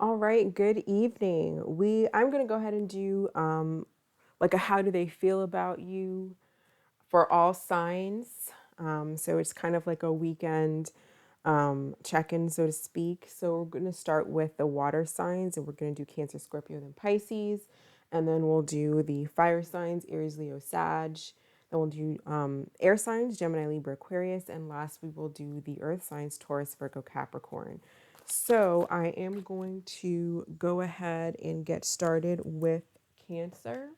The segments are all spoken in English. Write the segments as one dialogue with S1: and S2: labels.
S1: All right, good evening. I'm going to go ahead and do like a how do they feel about you for all signs. So it's kind of like a weekend check-in, so to speak. So we're going to start with the water signs, and we're going to do Cancer, Scorpio, then Pisces, and then we'll do the fire signs, Aries, Leo, Sag. Then we'll do air signs, Gemini, Libra, Aquarius, and last we will do the earth signs, Taurus, Virgo, Capricorn. So I am going to go ahead and get started with Cancer.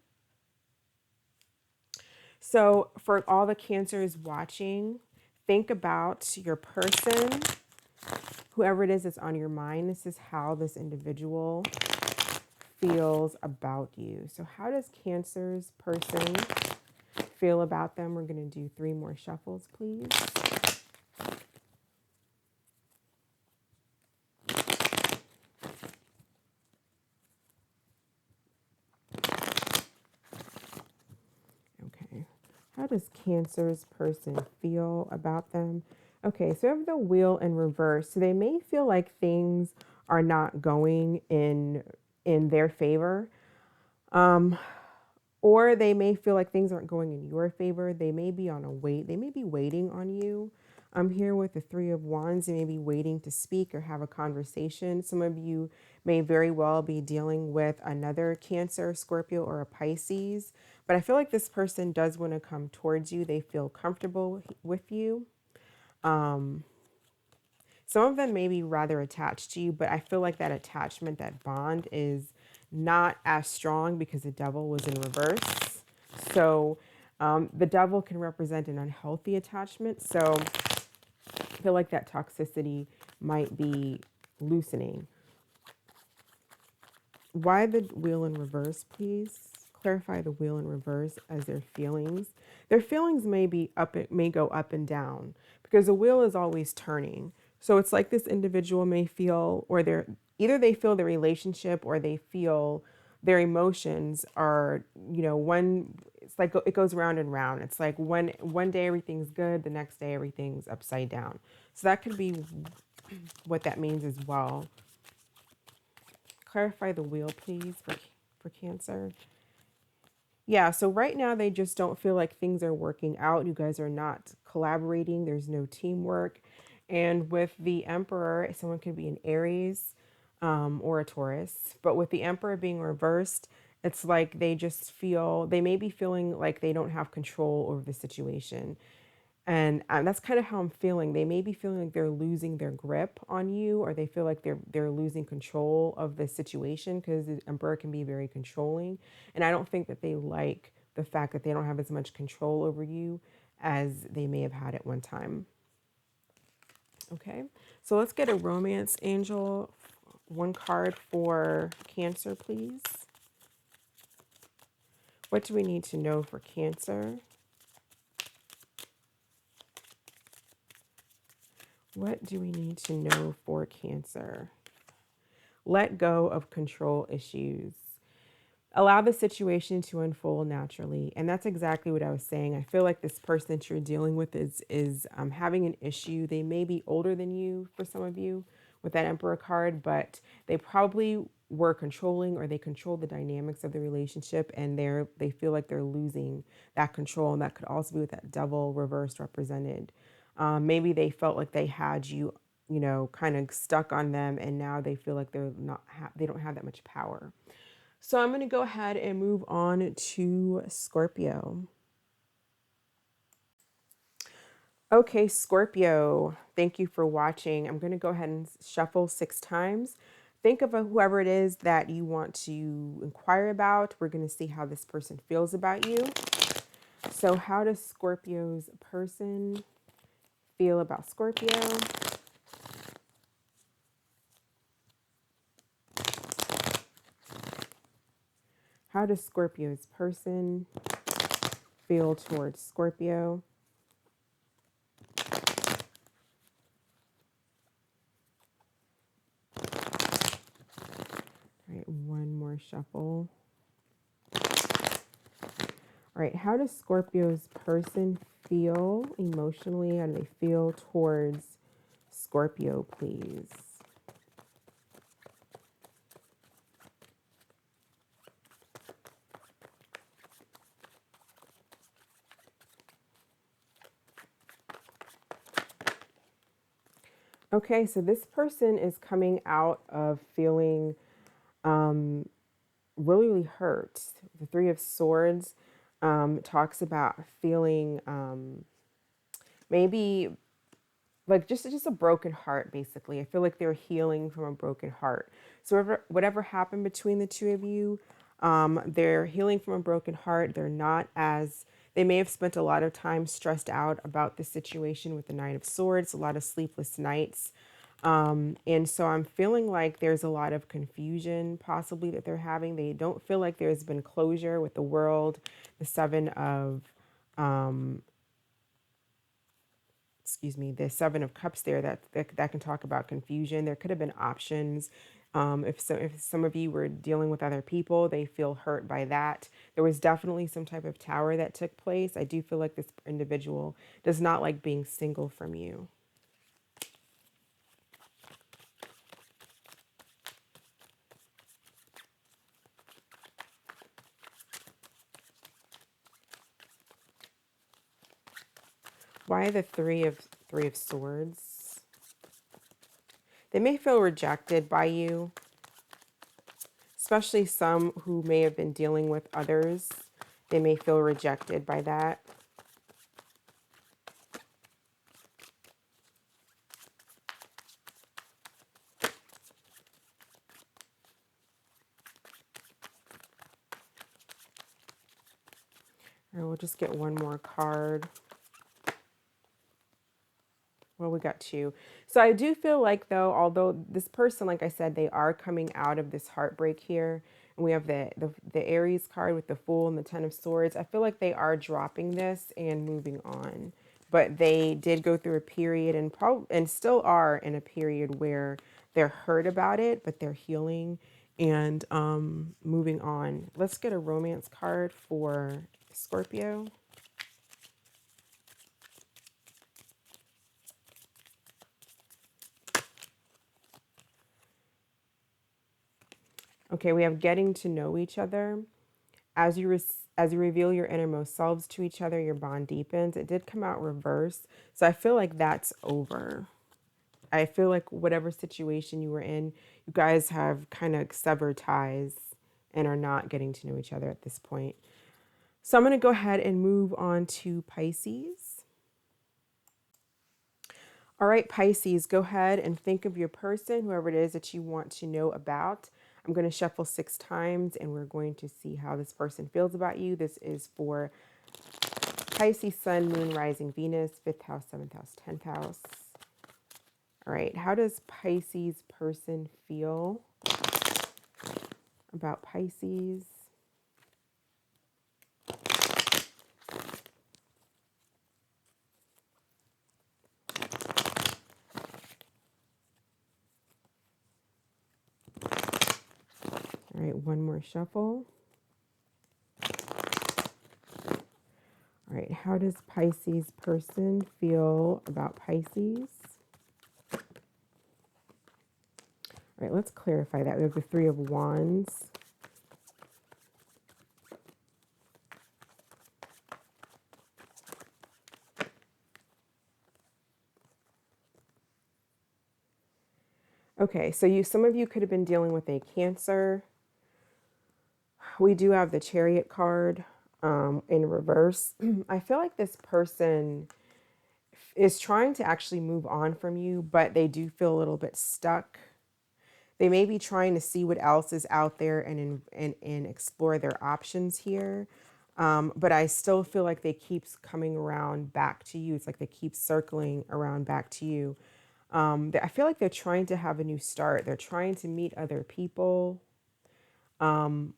S1: So for all the Cancers watching, think about your person, whoever it is that's on your mind. This is how this individual feels about you. So how does Cancer's person feel about them? We're going to do 3 more shuffles, please. Okay. How does Cancer's person feel about them? Okay, so we have the wheel in reverse. So they may feel like things are not going in their favor. Or they may feel like things aren't going in your favor. They may be on a wait. They may be waiting on you. I'm here with the 3 of Wands. They may be waiting to speak or have a conversation. Some of you may very well be dealing with another Cancer, Scorpio, or a Pisces. But I feel like this person does want to come towards you. They feel comfortable with you. Some of them may be rather attached to you, but I feel like that attachment, that bond is not as strong because the devil was in reverse. So the devil can represent an unhealthy attachment. So I feel like that toxicity might be loosening. Why the wheel in reverse, please? Clarify the wheel in reverse as their feelings. Their feelings may be up, it may go up and down because the wheel is always turning. So it's like this individual may feel, or they're either they feel the relationship or they feel their emotions are, one, it's like it goes round and round. It's like one day everything's good, the next day everything's upside down. So that could be what that means as well. Clarify the wheel, please, for Cancer. Yeah, so right now they just don't feel like things are working out. You guys are not collaborating. There's no teamwork. And with the Emperor, someone could be an Aries or a Taurus. But with the Emperor being reversed, it's like they just feel, they may be feeling like they don't have control over the situation. And that's kind of how I'm feeling. They may be feeling like they're losing their grip on you, or they feel like they're losing control of the situation because the Emperor can be very controlling. And I don't think that they like the fact that they don't have as much control over you as they may have had at one time. Okay, so let's get a romance angel. 1 card for Cancer, please. What do we need to know for Cancer? What do we need to know for Cancer? Let go of control issues. Allow the situation to unfold naturally. And that's exactly what I was saying. I feel like this person that you're dealing with is having an issue. They may be older than you for some of you with that Emperor card, but they probably were controlling, or they control the dynamics of the relationship, and they feel like they're losing that control. And that could also be with that devil reversed represented. Maybe they felt like they had you, kind of stuck on them, and now they feel like they don't have that much power. So I'm going to go ahead and move on to Scorpio. Okay, Scorpio, thank you for watching. I'm going to go ahead and shuffle 6 times. Think of whoever it is that you want to inquire about. We're going to see how this person feels about you. So how does Scorpio's person feel about Scorpio? How does Scorpio's person feel towards Scorpio? All right, 1 more shuffle. All right, how does Scorpio's person feel emotionally? How do they feel towards Scorpio, please? Okay, so this person is coming out of feeling really, really hurt. The Three of Swords talks about feeling maybe like just a broken heart, basically. I feel like they're healing from a broken heart. So whatever happened between the two of you, they're healing from a broken heart. They're not as, they may have spent a lot of time stressed out about the situation with the Knight of Swords, a lot of sleepless nights. And so I'm feeling like there's a lot of confusion possibly that they're having. They don't feel like there's been closure with the world, the Seven of the Seven of Cups there, that can talk about confusion. There could have been options. If some of you were dealing with other people, they feel hurt by that. There was definitely some type of tower that took place. I do feel like this individual does not like being single from you. Why the Three of Swords? They may feel rejected by you, especially some who may have been dealing with others. They may feel rejected by that. All right, we'll just get one more card. Well, we got two. So I do feel like, though, although this person, like I said, they are coming out of this heartbreak here. And we have the Aries card with the Fool and the Ten of Swords. I feel like they are dropping this and moving on. But they did go through a period and still are in a period where they're hurt about it, but they're healing and moving on. Let's get a romance card for Scorpio. Okay, we have getting to know each other. As you reveal your innermost selves to each other, your bond deepens. It did come out reverse. So I feel like that's over. I feel like whatever situation you were in, you guys have kind of severed ties and are not getting to know each other at this point. So I'm going to go ahead and move on to Pisces. All right, Pisces, go ahead and think of your person, whoever it is that you want to know about. I'm going to shuffle 6 times and we're going to see how this person feels about you. This is for Pisces, Sun, Moon, Rising, Venus, 5th house, 7th house, 10th house. All right, how does Pisces person feel about Pisces? All right, one more shuffle. All right, how does Pisces person feel about Pisces? All right, let's clarify that. We have the Three of Wands. Okay, so some of you could have been dealing with a Cancer. We do have the Chariot card in reverse. I feel like this person is trying to actually move on from you, but they do feel a little bit stuck. They may be trying to see what else is out there and explore their options here. But I still feel like they keep coming around back to you. It's like they keep circling around back to you. I feel like they're trying to have a new start. They're trying to meet other people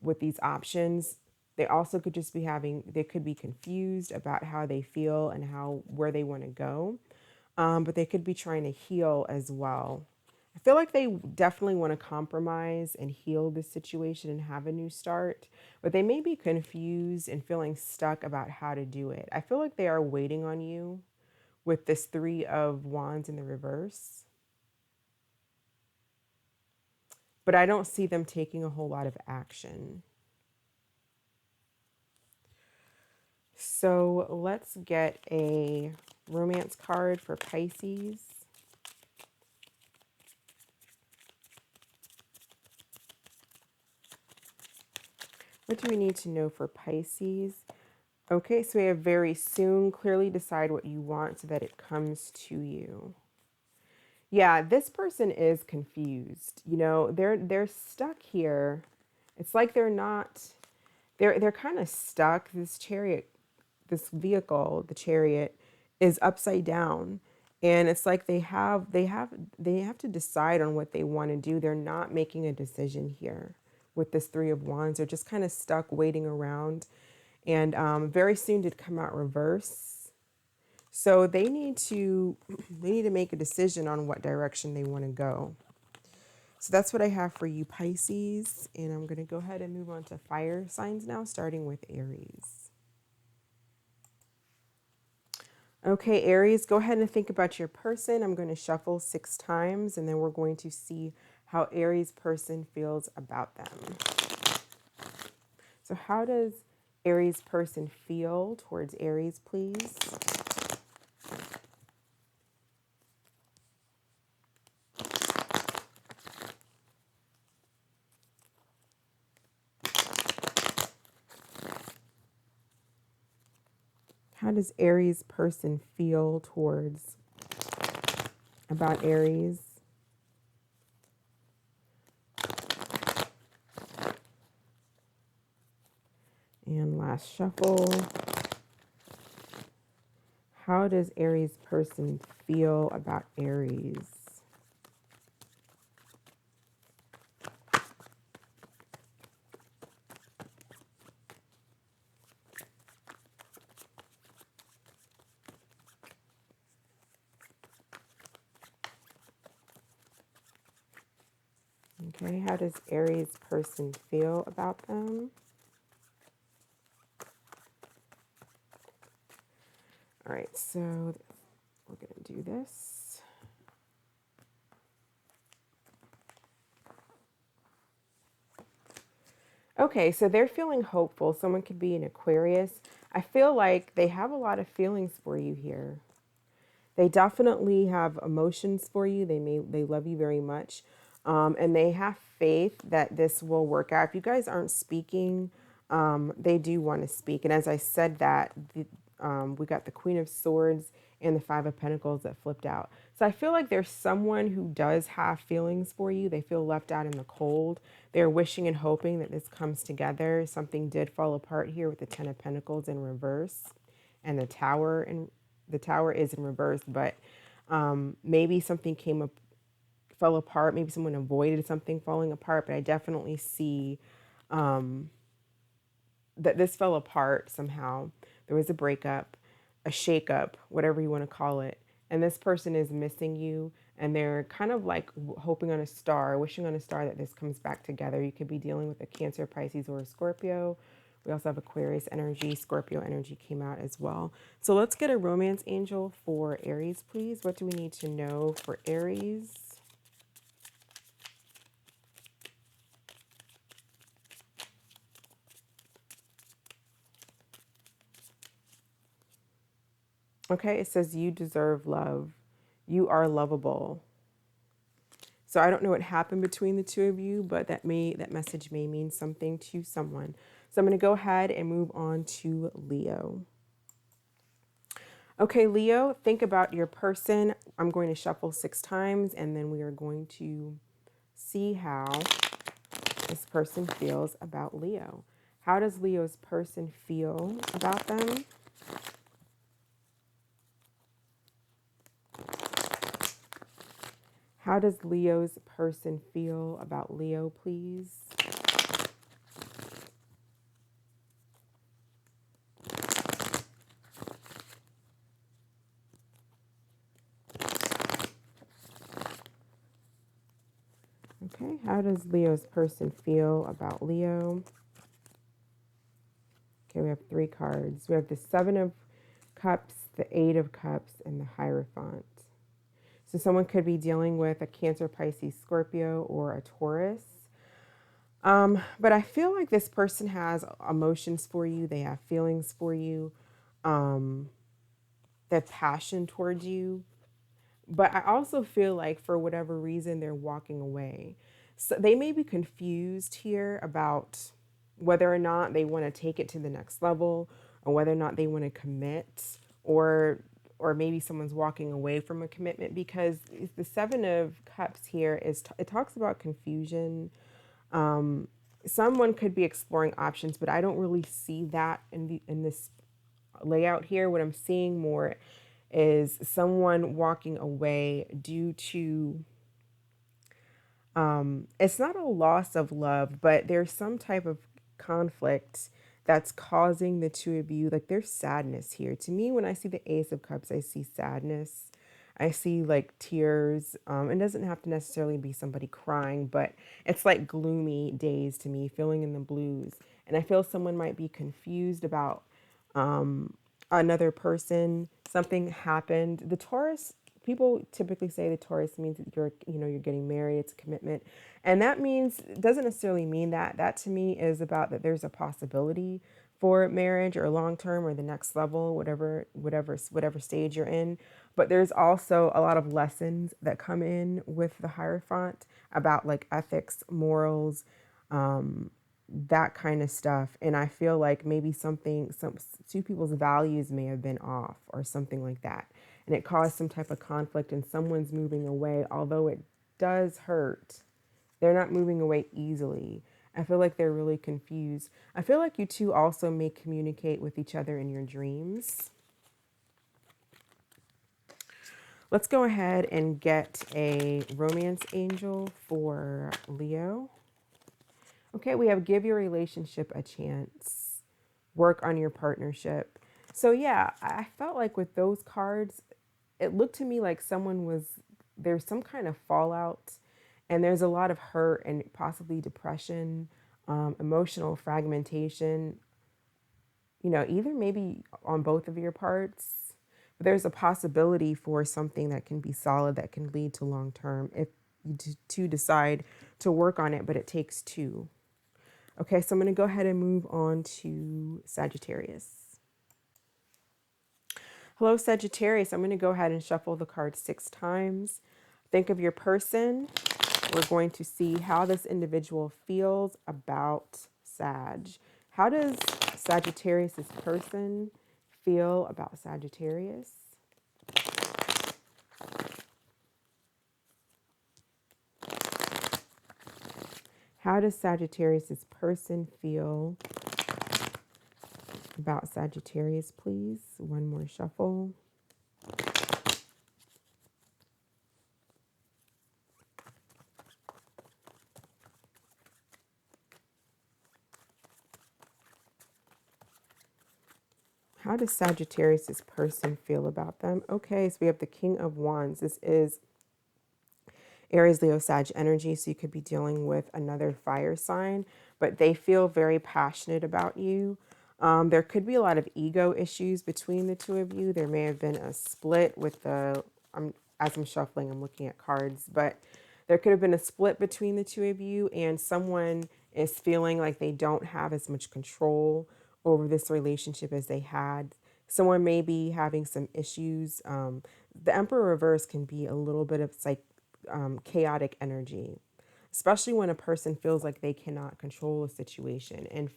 S1: with these options. They also could just be they could be confused about how they feel and where they want to go. But they could be trying to heal as well. I feel like they definitely want to compromise and heal this situation and have a new start, but they may be confused and feeling stuck about how to do it. I feel like they are waiting on you with this Three of Wands in the reverse, but I don't see them taking a whole lot of action. So let's get a romance card for Pisces. What do we need to know for Pisces? Okay, so we have very soon. Clearly decide what you want so that it comes to you. Yeah, this person is confused. You know, they're stuck here. It's like they're not, they're kind of stuck. This chariot, this vehicle, the chariot, is upside down. And it's like they have to decide on what they want to do. They're not making a decision here with this Three of Wands. They're just kind of stuck waiting around. And very soon did come out reverse. So they need to make a decision on what direction they want to go. So that's what I have for you, Pisces. And I'm going to go ahead and move on to fire signs now, starting with Aries. Okay, Aries, go ahead and think about your person. I'm going to shuffle 6 times, and then we're going to see how Aries person feels about them. So how does Aries person feel towards Aries, please? How does Aries person feel towards about Aries? And last shuffle. How does Aries person feel about Aries? Okay, how does Aries person feel about them? All right, so we're going to do this. Okay, so they're feeling hopeful. Someone could be an Aquarius. I feel like they have a lot of feelings for you here. They definitely have emotions for you. They love you very much. And they have faith that this will work out. If you guys aren't speaking, they do want to speak. And as I said that, we got the Queen of Swords and the Five of Pentacles that flipped out. So I feel like there's someone who does have feelings for you. They feel left out in the cold. They're wishing and hoping that this comes together. Something did fall apart here with the Ten of Pentacles in reverse and the Tower, and the Tower is in reverse, but maybe something came up, fell apart. Maybe someone avoided something falling apart, but I definitely see that this fell apart somehow. There was a breakup, a shakeup, whatever you want to call it. And this person is missing you, and they're kind of like hoping on a star, wishing on a star that this comes back together. You could be dealing with a Cancer, Pisces, or a Scorpio. We also have Aquarius energy. Scorpio energy came out as well. So let's get a romance angel for Aries, please. What do we need to know for Aries? Okay, it says you deserve love. You are lovable. So I don't know what happened between the two of you, but that message may mean something to someone. So I'm going to go ahead and move on to Leo. Okay, Leo, think about your person. I'm going to shuffle 6 times, and then we are going to see how this person feels about Leo. How does Leo's person feel about them? How does Leo's person feel about Leo, please? Okay, how does Leo's person feel about Leo? Okay, we have 3 cards. We have the 7 of Cups, the 8 of Cups, and the Hierophant. So someone could be dealing with a Cancer, Pisces, Scorpio, or a Taurus. But I feel like this person has emotions for you. They have feelings for you. They have passion towards you. But I also feel like for whatever reason, they're walking away. So they may be confused here about whether or not they want to take it to the next level, or whether or not they want to commit, or maybe someone's walking away from a commitment, because the Seven of Cups here it talks about confusion. Someone could be exploring options, but I don't really see that in this layout here. What I'm seeing more is someone walking away due to it's not a loss of love, but there's some type of conflict that's causing the two of you, like there's sadness here. To me, when I see the Ace of Cups, I see sadness. I see like tears. It doesn't have to necessarily be somebody crying, but it's like gloomy days to me, feeling in the blues. And I feel someone might be confused about another person. Something happened. The Taurus, people typically say the Taurus means that you're getting married, it's a commitment. And that means, doesn't necessarily mean that. That to me is about that there's a possibility for marriage or long term or the next level, whatever stage you're in. But there's also a lot of lessons that come in with the Hierophant about like ethics, morals, that kind of stuff. And I feel like maybe some two people's values may have been off or something like that. And it caused some type of conflict and someone's moving away. Although it does hurt, they're not moving away easily. I feel like they're really confused. I feel like you two also may communicate with each other in your dreams. Let's go ahead and get a romance angel for Leo. Okay, we have give your relationship a chance. Work on your partnership. So yeah, I felt like with those cards, it looked to me like there's some kind of fallout, and there's a lot of hurt and possibly depression, emotional fragmentation, either maybe on both of your parts. But there's a possibility for something that can be solid, that can lead to long term if you two decide to work on it, but it takes two. Okay, so I'm going to go ahead and move on to Sagittarius. Hello, Sagittarius. I'm going to go ahead and shuffle the cards 6 times. Think of your person. We're going to see how this individual feels about Sag. How does Sagittarius' person feel about Sagittarius? How does Sagittarius' person feel about Sagittarius, please? One more shuffle. How does Sagittarius' person feel about them? Okay, so we have the King of Wands. This is Aries, Leo, Sag energy, so you could be dealing with another fire sign, but they feel very passionate about you. There could be a lot of ego issues between the two of you. There may have been a split with as I'm shuffling, I'm looking at cards, but there could have been a split between the two of you, and someone is feeling like they don't have as much control over this relationship as they had. Someone may be having some issues. The Emperor reverse can be a little bit of chaotic energy, especially when a person feels like they cannot control a situation. And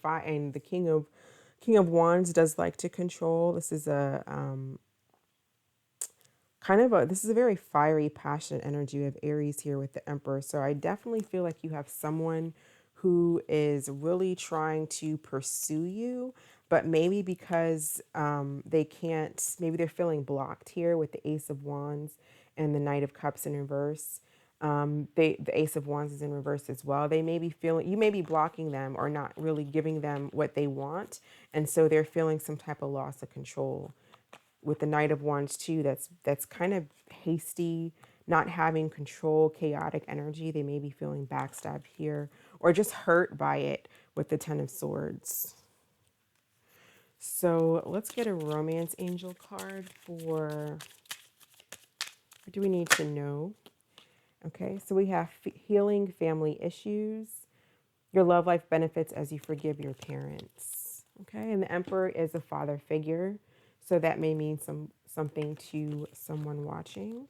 S1: the King of Wands does like to control. This is a this is a very fiery, passionate energy. We have Aries here with the Emperor. So I definitely feel like you have someone who is really trying to pursue you, but maybe because they can't, maybe they're feeling blocked here with the Ace of Wands and the Knight of Cups in reverse. The Ace of Wands is in reverse as well. They may be feeling, you may be blocking them or not really giving them what they want. And so they're feeling some type of loss of control. With the Knight of Wands too, that's kind of hasty, not having control, chaotic energy. They may be feeling backstabbed here or just hurt by it with the Ten of Swords. So let's get a romance angel card for, what do we need to know? Okay, so we have healing family issues. Your love life benefits as you forgive your parents. Okay, and the Emperor is a father figure. So that may mean something to someone watching.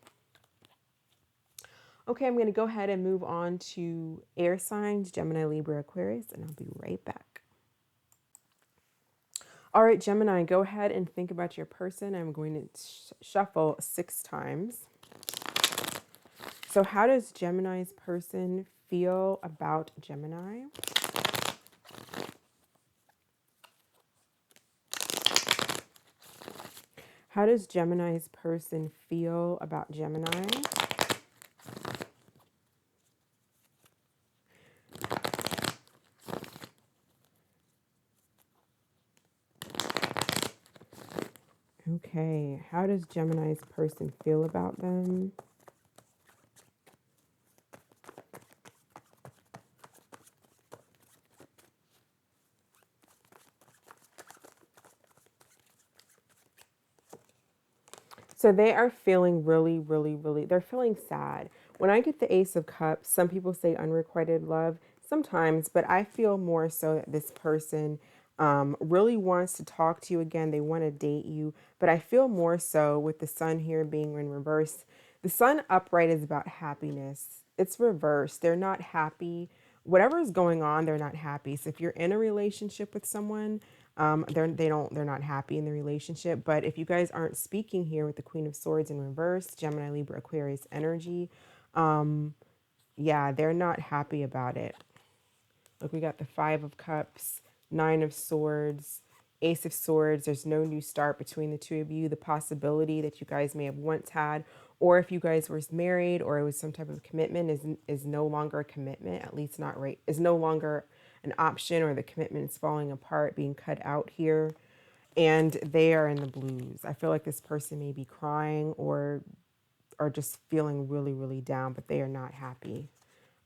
S1: Okay, I'm going to go ahead and move on to air signs, Gemini, Libra, Aquarius, and I'll be right back. All right, Gemini, go ahead and think about your person. I'm going to shuffle 6 times. So how does Gemini's person feel about Gemini? How does Gemini's person feel about Gemini? Okay, how does Gemini's person feel about them? So they are feeling really, they're feeling sad. When I get the Ace of Cups, some people say unrequited love sometimes, but I feel more so that this person really wants to talk to you again. They want to date you, but I feel more so with the sun here being in reverse. The sun upright is about happiness. It's reversed. They're not happy. Whatever is going on, they're not happy. So if you're in a relationship with someone, they're not happy in the relationship. But if you guys aren't speaking here with the Queen of Swords in reverse, Gemini, Libra, Aquarius energy, yeah, they're not happy about it. Look, we got the 5 of Cups, 9 of Swords, Ace of Swords. There's no new start between the two of you. The possibility that you guys may have once had, or if you guys were married or it was some type of commitment, is no longer a commitment, at least not right, is no longer an option, or the commitment is falling apart, being cut out here. And they are in the blues. I feel like this person may be crying or just feeling really down, but they are not happy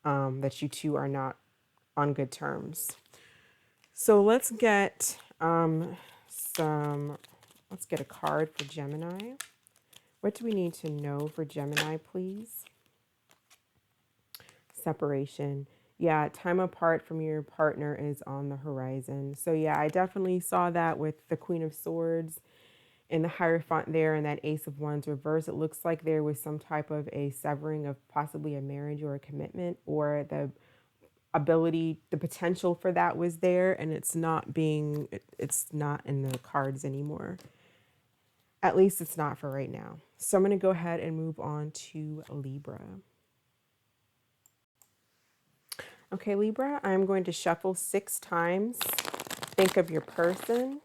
S1: that you two are not on good terms. So let's get let's get a card for Gemini. What do we need to know for Gemini, please? Separation. Yeah, time apart from your partner is on the horizon. So yeah, I definitely saw that with the Queen of Swords and the Hierophant there, and that Ace of Wands reverse. It looks like there was some type of a severing of possibly a marriage or a commitment, or the ability, the potential for that was there, and it's not in the cards anymore. At least it's not for right now. So I'm going to go ahead and move on to Libra. Okay, Libra, I'm going to shuffle 6 times. Think of your person.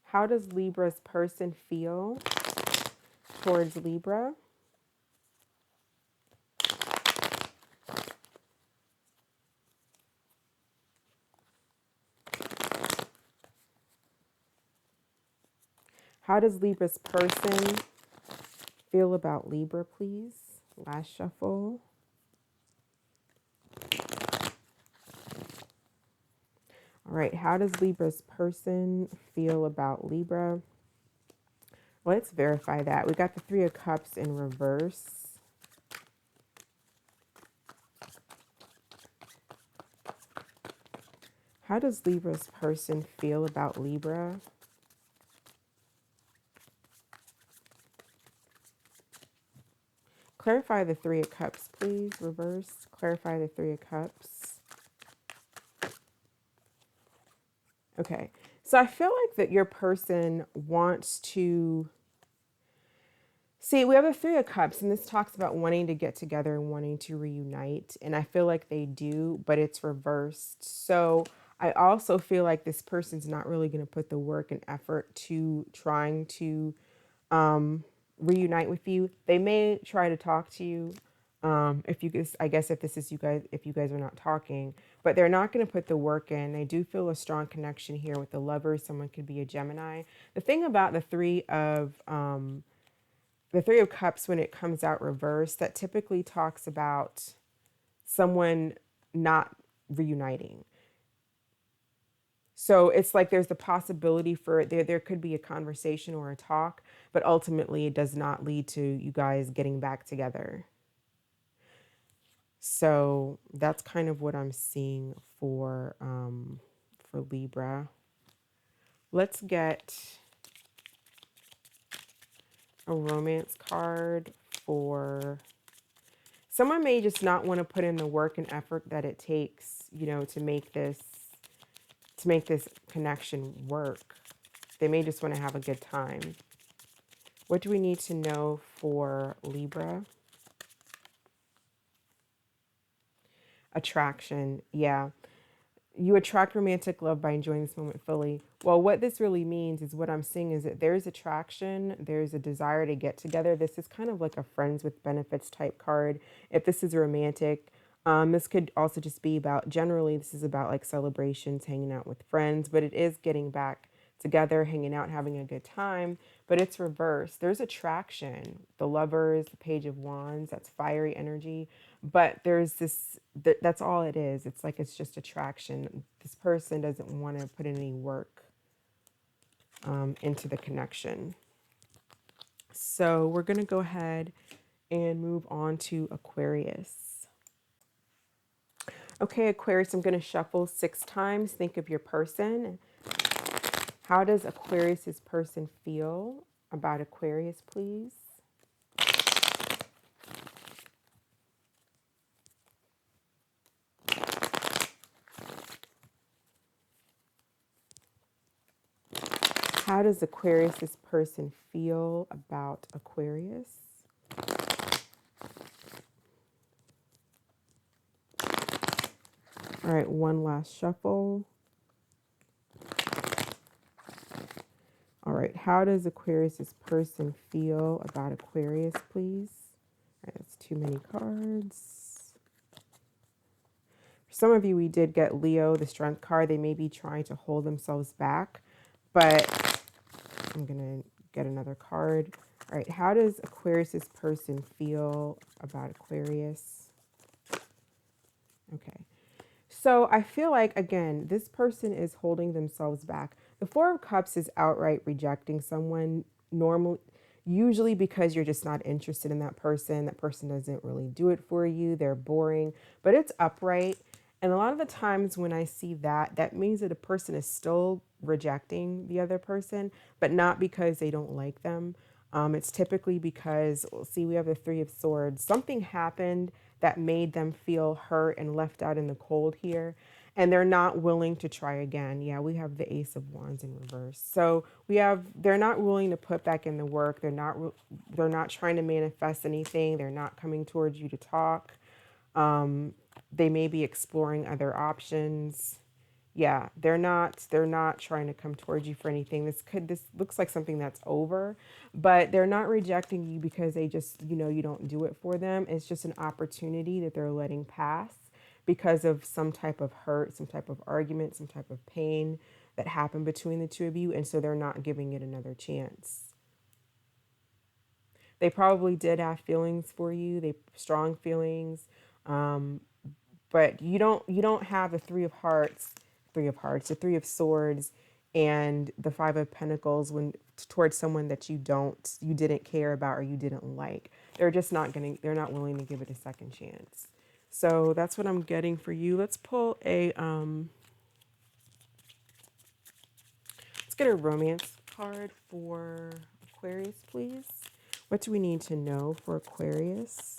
S1: How does Libra's person feel towards Libra? How does Libra's person feel about Libra, please? Last shuffle. All right, how does Libra's person feel about Libra? Let's verify that. We got the 3 of Cups in reverse. How does Libra's person feel about Libra? Clarify the 3 of Cups, please. Reverse. Clarify the 3 of Cups. Okay. So I feel like that your person wants to... See, we have the 3 of Cups, and this talks about wanting to get together and wanting to reunite. And I feel like they do, but it's reversed. So I also feel like this person's not really going to put the work and effort to trying to reunite with you. They may try to talk to you. If you guys, I guess if this is you guys, if you guys are not talking, but they're not going to put the work in. They do feel a strong connection here with the Lovers. Someone could be a Gemini. The thing about the 3 of Cups, when it comes out reversed, that typically talks about someone not reuniting. So it's like there's the possibility for there could be a conversation or a talk, but ultimately it does not lead to you guys getting back together. So that's kind of what I'm seeing for Libra. Let's get a romance card for... Someone may just not want to put in the work and effort that it takes, you know, to make this connection work. They may just want to have a good time. What do we need to know for Libra? Attraction. Yeah. You attract romantic love by enjoying this moment fully. Well, what this really means is what I'm seeing is that there's attraction, there's a desire to get together. This is kind of like a friends with benefits type card. If this is romantic, this could also just be about, generally, this is about like celebrations, hanging out with friends, but it is getting back together, hanging out, having a good time, but it's reversed. There's attraction, the lovers, the page of wands, that's fiery energy, but there's this, that's all it is. It's like, it's just attraction. This person doesn't want to put in any work into the connection. So we're going to go ahead and move on to Aquarius. Okay, Aquarius, I'm going to shuffle 6 times. Think of your person. How does Aquarius's person feel about Aquarius, please? How does Aquarius's person feel about Aquarius? All right, one last shuffle. All right, how does Aquarius's person feel about Aquarius, please? All right, that's too many cards. For some of you, we did get Leo, the Strength card. They may be trying to hold themselves back, but I'm going to get another card. All right, how does Aquarius's person feel about Aquarius? Okay. So I feel like, again, this person is holding themselves back. The Four of Cups is outright rejecting someone, usually because you're just not interested in that person. That person doesn't really do it for you. They're boring, but it's upright. And a lot of the times when I see that, that means that a person is still rejecting the other person, but not because they don't like them. It's typically because, see, we have the Three of Swords. Something happened that made them feel hurt and left out in the cold here, and they're not willing to try again. Yeah, we have the Ace of Wands in reverse. So they're not willing to put back in the work. They're not trying to manifest anything. They're not coming towards you to talk. They may be exploring other options. Yeah, they're not trying to come towards you for anything. This looks like something that's over, but they're not rejecting you because they just, you don't do it for them. It's just an opportunity that they're letting pass because of some type of hurt, some type of argument, some type of pain that happened between the two of you, and so they're not giving it another chance. They probably did have feelings for you, strong feelings, but you don't have the Three of Hearts, the Three of Swords, and the Five of Pentacles when towards someone that you didn't care about or you didn't like. They're not willing to give it a second chance. So that's what I'm getting for you. Let's pull let's get a romance card for Aquarius, please. What do we need to know for Aquarius?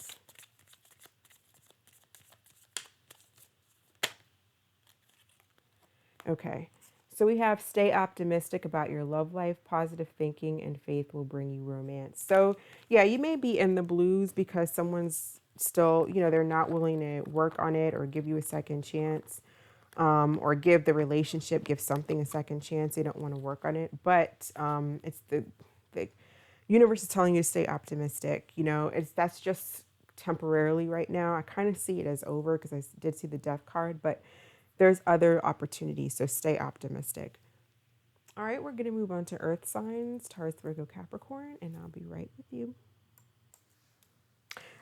S1: Okay, so we have stay optimistic about your love life. Positive thinking and faith will bring you romance. So yeah, you may be in the blues because someone's still, they're not willing to work on it or give you a second chance, or give something a second chance. They don't want to work on it, but it's the universe is telling you to stay optimistic. That's just temporarily right now. I kind of see it as over because I did see the Death card, but there's other opportunities, so stay optimistic. All right, we're going to move on to Earth signs, Taurus, Virgo, Capricorn, and I'll be right with you.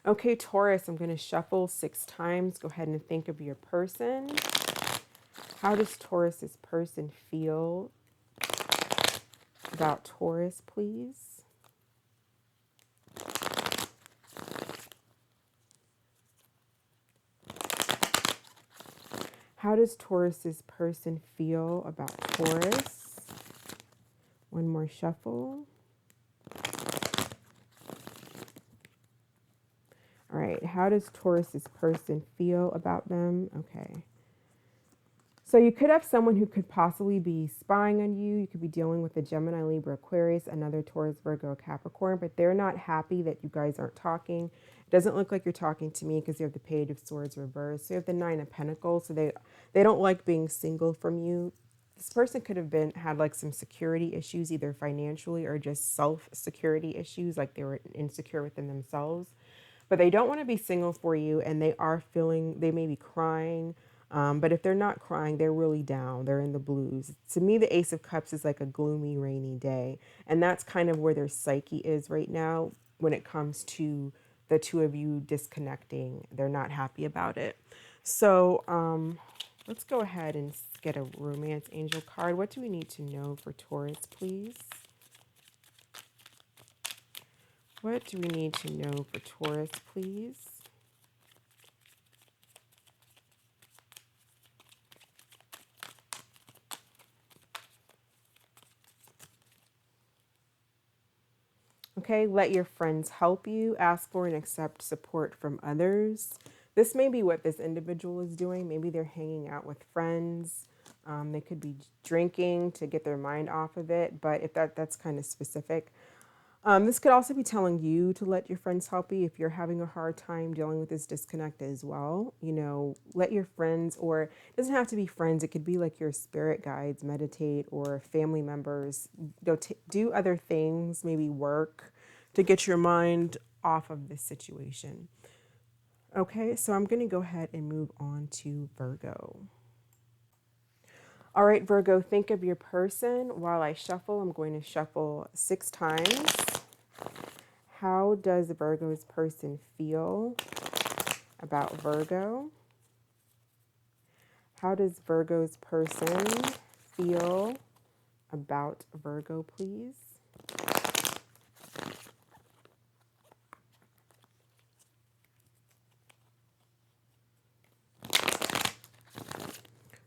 S1: Okay, Taurus, I'm going to shuffle 6 times. Go ahead and think of your person. How does Taurus's person feel about Taurus, please? How does Taurus's person feel about Taurus? One more shuffle. All right, how does Taurus's person feel about them? Okay. So you could have someone who could possibly be spying on you. You could be dealing with a Gemini, Libra, Aquarius, another Taurus, Virgo, Capricorn, but they're not happy that you guys aren't talking. It doesn't look like you're talking to me because you have the Page of Swords reversed. So you have the Nine of Pentacles. So they don't like being single from you. This person could have had like some security issues, either financially or just self-security issues, like they were insecure within themselves. But they don't want to be single for you, and they may be crying. But if they're not crying, they're really down. They're in the blues. To me, the Ace of Cups is like a gloomy, rainy day. And that's kind of where their psyche is right now when it comes to the two of you disconnecting. They're not happy about it. So let's go ahead and get a romance angel card. What do we need to know for Taurus, please? What do we need to know for Taurus, please? Okay, let your friends help you. Ask for and accept support from others. This may be what this individual is doing. Maybe they're hanging out with friends. They could be drinking to get their mind off of it, but if that's kind of specific. This could also be telling you to let your friends help you if you're having a hard time dealing with this disconnect as well. You know, let your friends, or it doesn't have to be friends. It could be like your spirit guides, meditate, or family members. Do other things, maybe work to get your mind off of this situation. Okay, so I'm going to go ahead and move on to Virgo. All right, Virgo, think of your person. While I shuffle, I'm going to shuffle 6 times. How does Virgo's person feel about Virgo? How does Virgo's person feel about Virgo, please?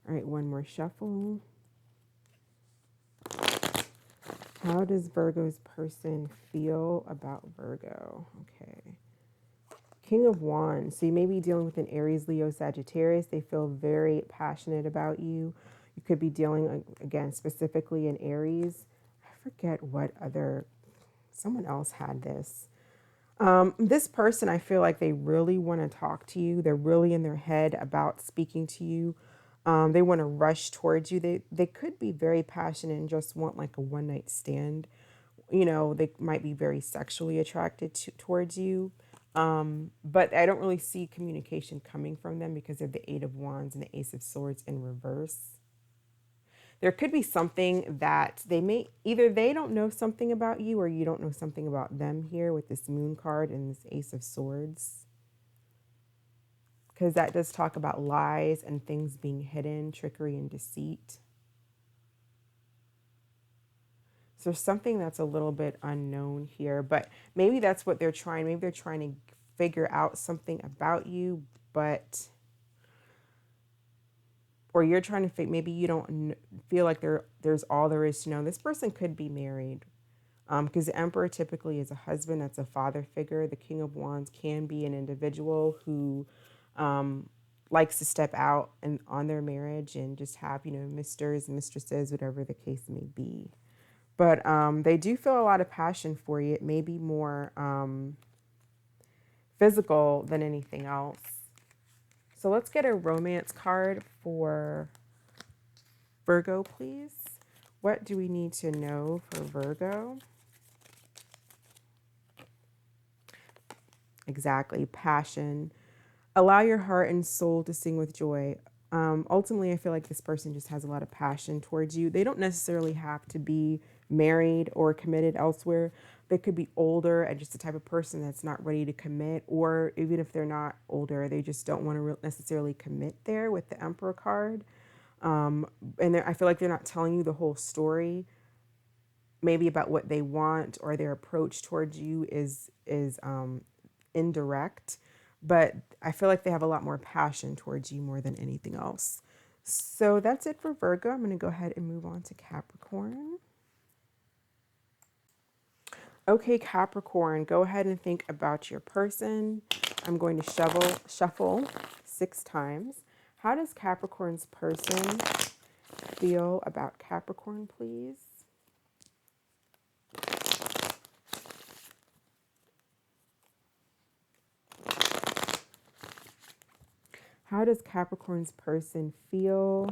S1: All right, one more shuffle. How does Virgo's person feel about Virgo? Okay. King of Wands. So you may be dealing with an Aries, Leo, Sagittarius. They feel very passionate about you. You could be dealing, again, specifically in Aries. I forget what other, someone else had this. This person, I feel like they really want to talk to you. They're really in their head about speaking to you. They want to rush towards you. They could be very passionate and just want like a one night stand. You know, they might be very sexually attracted towards you. But I don't really see communication coming from them because of the Eight of Wands and the Ace of Swords in reverse. There could be something that either they don't know something about you or you don't know something about them here with this Moon card and this Ace of Swords. Because that does talk about lies and things being hidden, trickery and deceit. So there's something that's a little bit unknown here, but maybe that's what they're trying. Maybe they're trying to figure out something about you, or you're trying to maybe you don't feel like there's all there is to know. This person could be married, because the Emperor typically is a husband. That's a father figure. The King of Wands can be an individual who likes to step out and on their marriage and just have, misters and mistresses, whatever the case may be. But they do feel a lot of passion for you. It may be more physical than anything else. So let's get a romance card for Virgo, please. What do we need to know for Virgo? Exactly, passion. Allow your heart and soul to sing with joy. Ultimately, I feel like this person just has a lot of passion towards you. They don't necessarily have to be married or committed elsewhere. They could be older and just the type of person that's not ready to commit, or even if they're not older, they just don't want to necessarily commit there with the Emperor card. And I feel like they're not telling you the whole story, maybe about what they want, or their approach towards you is indirect. But I feel like they have a lot more passion towards you more than anything else. So that's it for Virgo. I'm going to go ahead and move on to Capricorn. Okay, Capricorn, go ahead and think about your person. I'm going to shuffle 6 times. How does Capricorn's person feel about Capricorn, please? How does Capricorn's person feel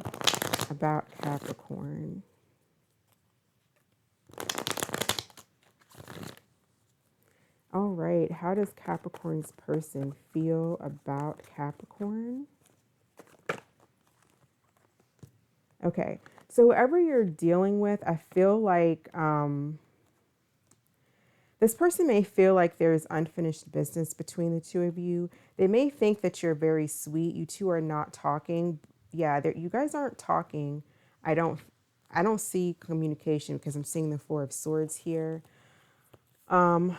S1: about Capricorn? All right, how does Capricorn's person feel about Capricorn? Okay, so whoever you're dealing with, I feel like this person may feel like there's unfinished business between the two of you. They may think that you're very sweet. You two are not talking. Yeah, you guys aren't talking. I don't see communication because I'm seeing the Four of Swords here. But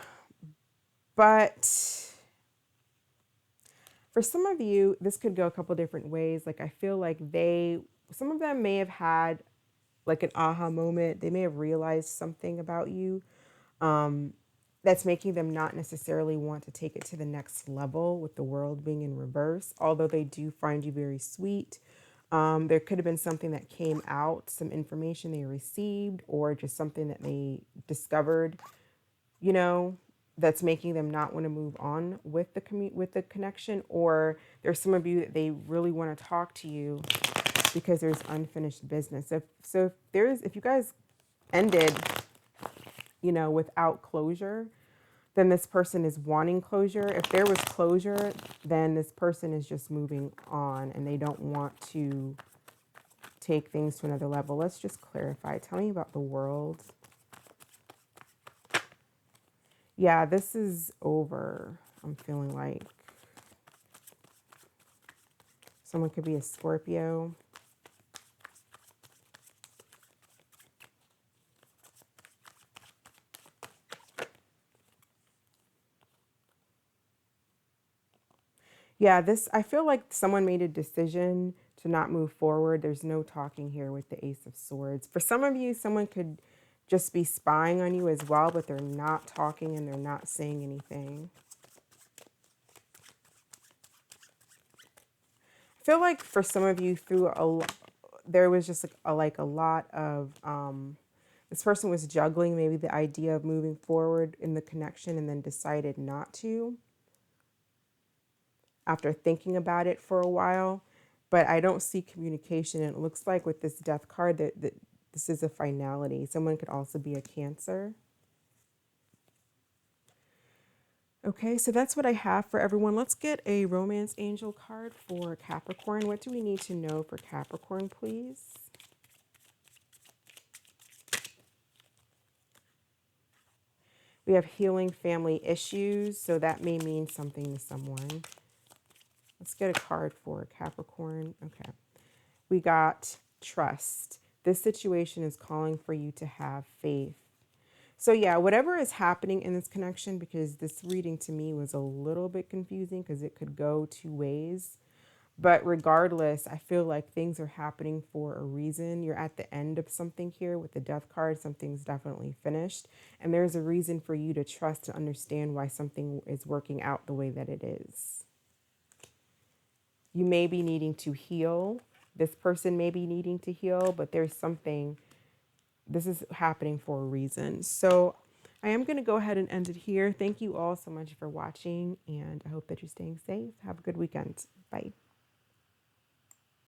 S1: for some of you, this could go a couple different ways. Like I feel like some of them may have had like an aha moment. They may have realized something about you that's making them not necessarily want to take it to the next level with the world being in reverse, although they do find you very sweet. There could have been something that came out, some information they received, or just something that they discovered, you know, that's making them not want to move on with the connection. Or there's some of you that they really want to talk to you because there's unfinished business. If you guys ended, you know, without closure, then this person is wanting closure. If there was closure, then this person is just moving on and they don't want to take things to another level. Let's just clarify. Tell me about the world. Yeah, this is over. I'm feeling like someone could be a Scorpio. Yeah, I feel like someone made a decision to not move forward. There's no talking here with the Ace of Swords. For some of you, someone could just be spying on you as well, but they're not talking and they're not saying anything. I feel like for some of you, there was just like a lot of, this person was juggling maybe the idea of moving forward in the connection and then decided not to after thinking about it for a while. But I don't see communication. And it looks like with this Death card that this is a finality. Someone could also be a Cancer. Okay, so that's what I have for everyone. Let's get a Romance Angel card for Capricorn. What do we need to know for Capricorn, please? We have healing family issues, so that may mean something to someone. Let's get a card for Capricorn. Okay. We got trust. This situation is calling for you to have faith. So yeah, whatever is happening in this connection, because this reading to me was a little bit confusing because it could go two ways. But regardless, I feel like things are happening for a reason. You're at the end of something here with the Death card. Something's definitely finished. And there's a reason for you to trust and understand why something is working out the way that it is. You may be needing to heal. This person may be needing to heal, but there's something, this is happening for a reason. So I am going to go ahead and end it here. Thank you all so much for watching, and I hope that you're staying safe. Have a good weekend. Bye.